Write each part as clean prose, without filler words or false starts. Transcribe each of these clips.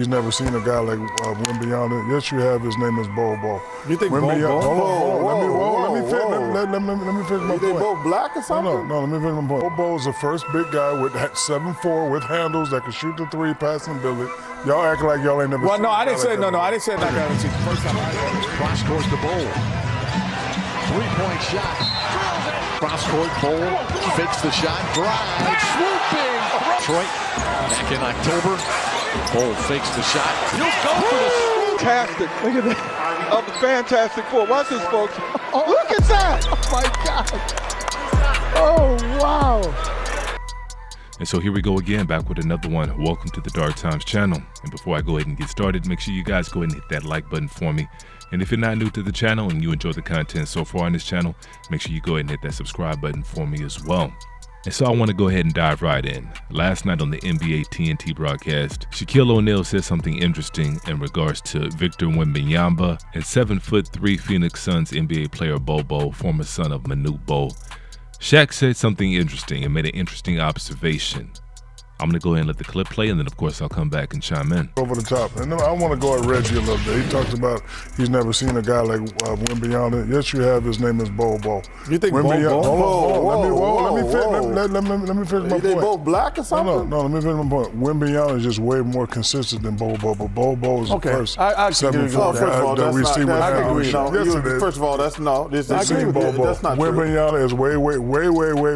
He's never seen a guy like Wemby. Yes, you have. His name is Bol Bol. You think Bol Bol? Let me finish my point. They both black or something? No, let me finish my point. Bol Bol is the first big guy with 7'4" with handles that can shoot the three, passing ability. Y'all act like y'all ain't never Well, seen no, a I guy didn't say, like no, I didn't say not gonna see the first time. Cross towards the Bol. Three-point shot. Cross court, Bol fakes the shot, drives, swooping. Detroit back in October. Bol fakes the shot. He'll go for the fantastic. Look at that. Of the Fantastic Four. Watch this, folks. Oh, look at that. Oh, my God. Oh, wow. And so here we go again, back with another one. Welcome to the Dark Times channel. And before I go ahead and get started, make sure you guys go ahead and hit that like button for me. And if you're not new to the channel and you enjoy the content so far on this channel, make sure you go ahead and hit that subscribe button for me as well. And so I want to go ahead and dive right in. Last night on the NBA TNT broadcast, Shaquille O'Neal said something interesting in regards to Victor Wembanyama and 7'3" Phoenix Suns NBA player Bol Bol, former son of Manute Bol. Shaq said something interesting and made an interesting observation. I'm going to go ahead and let the clip play, and then, of course, I'll come back and chime in. Over the top. And I want to go at Reggie a little bit. He talked about he's never seen a guy like Wemby. Yes, you have. His name is Bol Bol. You think Bol Bol? Let me finish my point. They both black or something? No, let me finish my point. Wemby is just way more consistent than Bol Bol, but Bol Bol is the first 7'4" that we see with handles. First of all, that's not true. Wemby is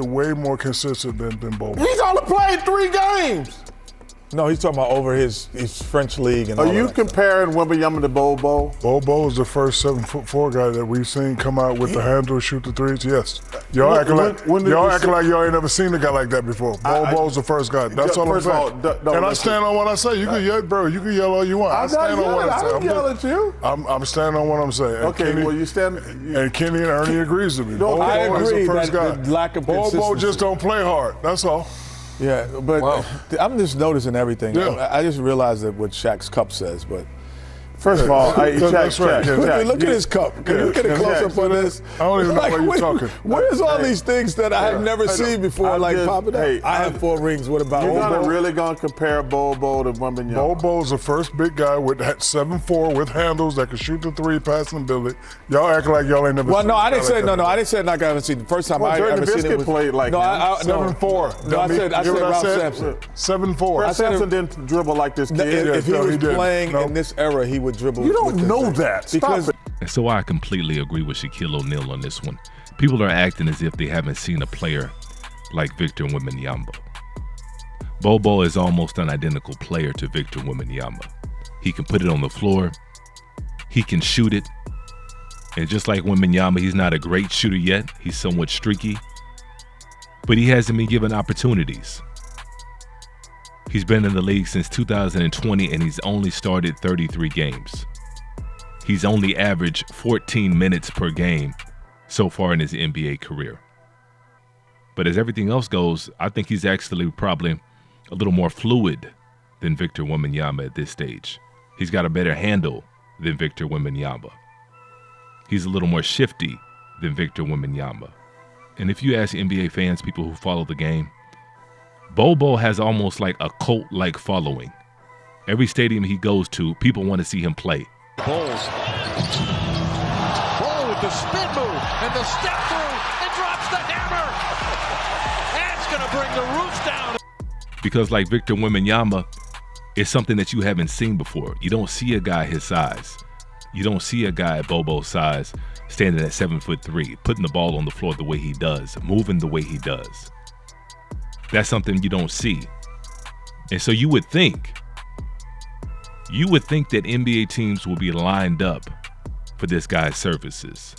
way more consistent than Bol Bol. He's only played 3 games. No, he's talking about over his French league and all that. Are you comparing Wemby to Bol Bol? Bol Bol is the first 7'4" guy that we've seen come out with the handle, shoot the threes. Yes, y'all acting like y'all ain't never seen a guy like that before. Bol Bol's the first guy. That's all I'm saying. And I stand on what I say. You can yell, bro. You can yell all you want. I stand on what I say. I didn't yell at you. I'm standing on what I'm saying. And okay, Kenny, well you stand. And Kenny and Ernie agrees with me. Bol Bol is the first guy. Bol Bol just don't play hard. That's all. Yeah, but I'm just noticing everything. Yeah. I just realized that what Shaq's cup says, but first of all, that's right. Look at his cup. Can you get a close-up on this? I don't even know what you're talking. Where's all these things that I have never seen before, like popping up? I have 4 rings. What about Bol Bol? You're really going to compare Bol Bol to Wembanyama? Bol Bol is the first big guy with 7'4" with handles that can shoot the three, passing ability. Y'all act like y'all ain't never seen. Well, no, I didn't say I didn't say not going to see. The first time I ever seen it was played like 7'4". No, I said Ralph Sampson. 7'4". Ralph Sampson didn't dribble like this kid. If he was playing in this era, he would dribble. You don't know that. Because And so I completely agree with Shaquille O'Neal on this one. People are acting as if they haven't seen a player like Victor Wembanyama. Bol Bol is almost an identical player to Victor Wembanyama. He can put it on the floor. He can shoot it. And just like Wembanyama, he's not a great shooter yet. He's somewhat streaky. But he hasn't been given opportunities. He's been in the league since 2020, and he's only started 33 games. He's only averaged 14 minutes per game so far in his NBA career. But as everything else goes, I think he's actually probably a little more fluid than Victor Wembanyama at this stage. He's got a better handle than Victor Wembanyama. He's a little more shifty than Victor Wembanyama. And if you ask NBA fans, people who follow the game, Bol Bol has almost like a cult-like following. Every stadium he goes to, people want to see him play. Bol with the spin move and the step through and drops the hammer. That's going to bring the roof down. Because like Victor Wembanyama, it's something that you haven't seen before. You don't see a guy his size. You don't see a guy at Bol Bol's size standing at 7'3", putting the ball on the floor the way he does, moving the way he does. That's something you don't see. And so you would think that NBA teams will be lined up for this guy's services.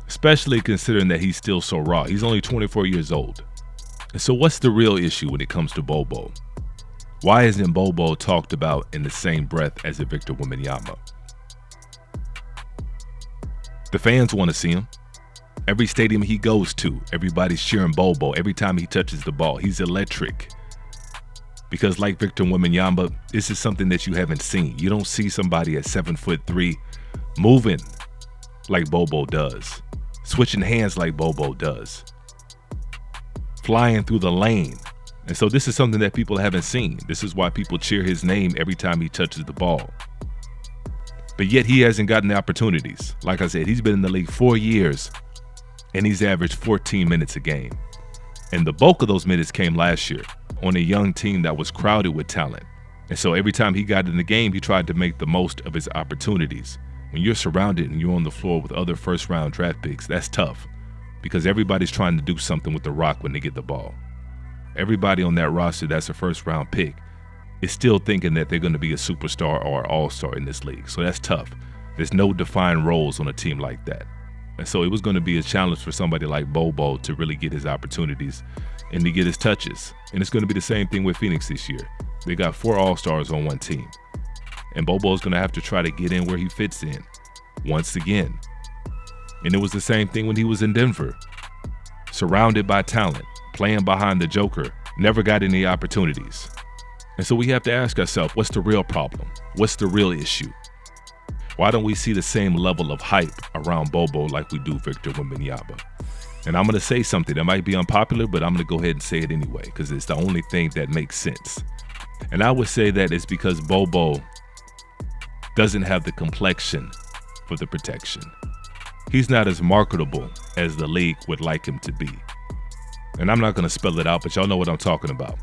Especially considering that he's still so raw. He's only 24 years old. And so what's the real issue when it comes to Bol Bol? Why isn't Bol Bol talked about in the same breath as a Victor Wembanyama? The fans want to see him. Every stadium he goes to, everybody's cheering Bol Bol. Every time he touches the ball, he's electric. Because like Victor Wembanyama, this is something that you haven't seen. You don't see somebody at 7'3" moving like Bol Bol does, switching hands like Bol Bol does, flying through the lane And so this is something that people haven't seen. This is why people cheer his name every time he touches the ball. But yet he hasn't gotten the opportunities. Like I said, he's been in the league 4 years, and he's averaged 14 minutes a game. And the bulk of those minutes came last year on a young team that was crowded with talent. And so every time he got in the game, he tried to make the most of his opportunities. When you're surrounded and you're on the floor with other first-round draft picks, that's tough because everybody's trying to do something with the rock when they get the ball. Everybody on that roster that's a first-round pick is still thinking that they're going to be a superstar or an all-star in this league. So that's tough. There's no defined roles on a team like that. And so it was going to be a challenge for somebody like Bol Bol to really get his opportunities and to get his touches. And it's going to be the same thing with Phoenix this year. They got 4 all-stars on one team. And Bol Bol's going to have to try to get in where he fits in once again. And it was the same thing when he was in Denver. Surrounded by talent, playing behind the Joker, never got any opportunities. And so we have to ask ourselves, what's the real problem? What's the real issue? Why don't we see the same level of hype around Bol Bol like we do Victor Wembanyama? And I'm going to say something that might be unpopular, but I'm going to go ahead and say it anyway because it's the only thing that makes sense. And I would say that it's because Bol Bol doesn't have the complexion for the protection. He's not as marketable as the league would like him to be. And I'm not going to spell it out, but y'all know what I'm talking about.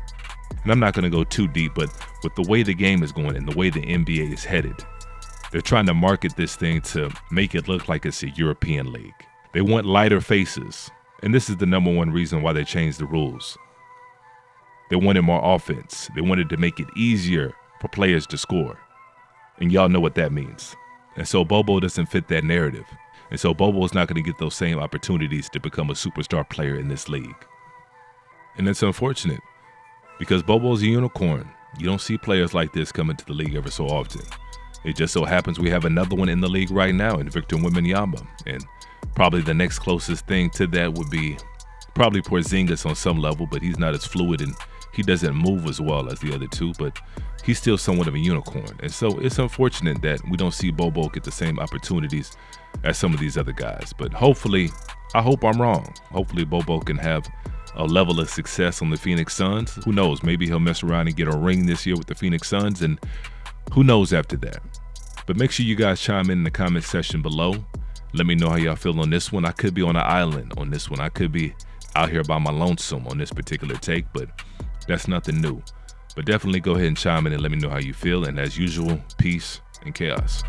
And I'm not going to go too deep, but with the way the game is going and the way the NBA is headed, they're trying to market this thing to make it look like it's a European league. They want lighter faces, and this is the number one reason why they changed the rules. They wanted more offense. They wanted to make it easier for players to score. And y'all know what that means. And so Bol Bol doesn't fit that narrative. And so Bol Bol is not going to get those same opportunities to become a superstar player in this league. And it's unfortunate because Bol Bol's a unicorn. You don't see players like this come into the league ever so often. It just so happens we have another one in the league right now in Victor Wembanyama. And probably the next closest thing to that would be probably Porzingis on some level, but he's not as fluid and he doesn't move as well as the other two, but he's still somewhat of a unicorn. And so it's unfortunate that we don't see Bol Bol get the same opportunities as some of these other guys. But hopefully, I hope I'm wrong. Hopefully Bol Bol can have a level of success on the Phoenix Suns. Who knows? Maybe he'll mess around and get a ring this year with the Phoenix Suns, and who knows after that. But make sure you guys chime in the comment section below. Let me know how y'all feel on this one. I could be on an island on this one. I could be out here by my lonesome on this particular take, but that's nothing new. But definitely go ahead and chime in and let me know how you feel. And as usual, peace and chaos.